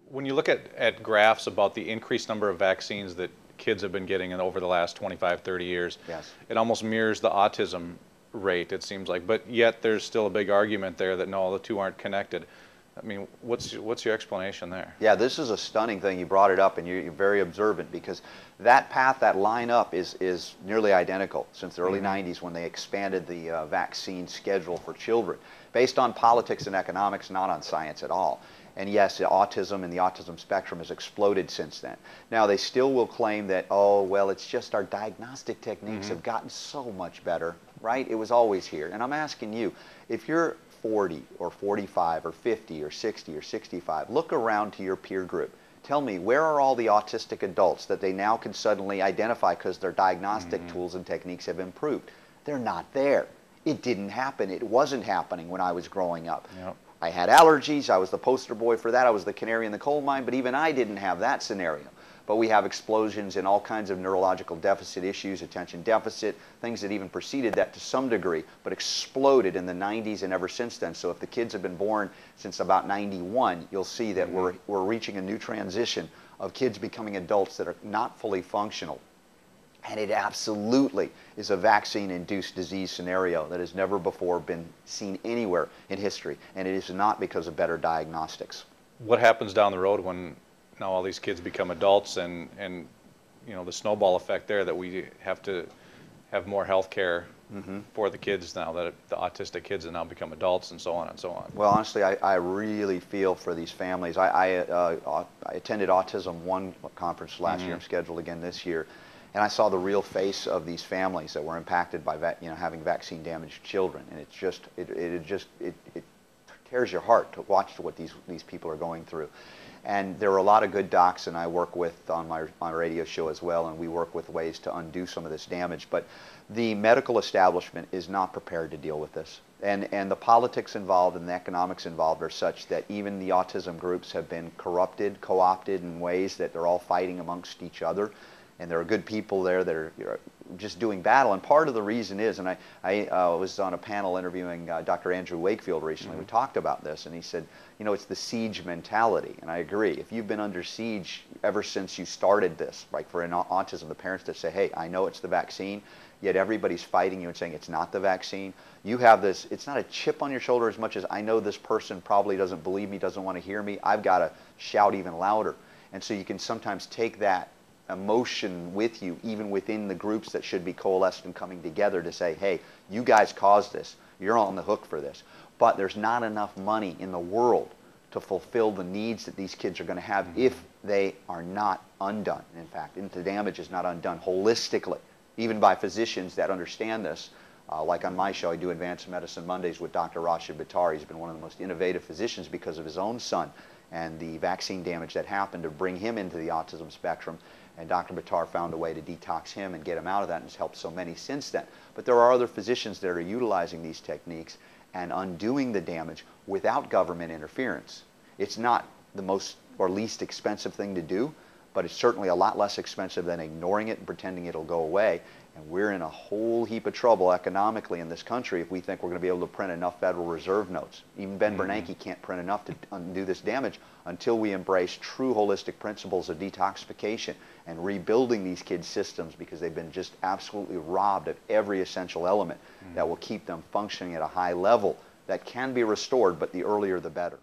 When you look at graphs about the increased number of vaccines that kids have been getting over the last 25, 30 years, Yes. it almost mirrors the autism rate, it seems like. But yet there's still a big argument there that no, the two aren't connected. I mean, what's your explanation there? Yeah, this is a stunning thing. You brought it up, and you're very observant, because that path, that line up is nearly identical since the early 90s when they expanded the vaccine schedule for children, based on politics and economics, not on science at all. And yes, autism and the autism spectrum has exploded since then. Now, they still will claim that, oh, well, it's just our diagnostic techniques have gotten so much better, right? It was always here. And I'm asking you, if you're 40 or 45 or 50 or 60 or 65, look around to your peer group. Tell me, where are all the autistic adults that they now can suddenly identify because their diagnostic tools and techniques have improved? They're not there. It didn't happen. It wasn't happening when I was growing up. Yep. I had allergies. I was the poster boy for that. I was the canary in the coal mine, but even I didn't have that scenario. But we have explosions in all kinds of neurological deficit issues, attention deficit, things that even preceded that to some degree, but exploded in the 90s and ever since then. So if the kids have been born since about 91, you'll see that we're reaching a new transition of kids becoming adults that are not fully functional. And it absolutely is a vaccine-induced disease scenario that has never before been seen anywhere in history. And it is not because of better diagnostics. What happens down the road when now all these kids become adults and you know, the snowball effect there, that we have to have more health care for the kids now, that the autistic kids have now become adults, and so on and so on? Well, honestly, I really feel for these families. I attended Autism 1 conference last year. I'm scheduled again this year. And I saw the real face of these families that were impacted by having vaccine-damaged children, and it's just it tears your heart to watch what these people are going through. And there are a lot of good docs, and I work with on my radio show as well, and we work with ways to undo some of this damage. But the medical establishment is not prepared to deal with this, and the politics involved and the economics involved are such that even the autism groups have been corrupted, co-opted in ways that they're all fighting amongst each other. And there are good people there that are just doing battle. And part of the reason is, and I was on a panel interviewing Dr. Andrew Wakefield recently. We talked about this, and he said, you know, it's the siege mentality. And I agree. If you've been under siege ever since you started this, like for autism, the parents that say, hey, I know it's the vaccine, yet everybody's fighting you and saying it's not the vaccine. You have this, it's not a chip on your shoulder as much as I know this person probably doesn't believe me, doesn't want to hear me. I've got to shout even louder. And so you can sometimes take that emotion with you, even within the groups that should be coalesced and coming together to say, hey, you guys caused this, you're on the hook for this. But there's not enough money in the world to fulfill the needs that these kids are going to have if they are not undone. In fact, if the damage is not undone holistically, even by physicians that understand this. Like on my show, I do Advanced Medicine Mondays with Dr. Rashid Buttar. He's been one of the most innovative physicians because of his own son and the vaccine damage that happened to bring him into the autism spectrum. And Dr. Buttar found a way to detox him and get him out of that, and has helped so many since then. But there are other physicians that are utilizing these techniques and undoing the damage without government interference. It's not the most or least expensive thing to do, but it's certainly a lot less expensive than ignoring it and pretending it'll go away. And we're in a whole heap of trouble economically in this country if we think we're going to be able to print enough Federal Reserve notes. Even Ben Bernanke can't print enough to undo this damage until we embrace true holistic principles of detoxification and rebuilding these kids' systems, because they've been just absolutely robbed of every essential element that will keep them functioning at a high level that can be restored, but the earlier the better.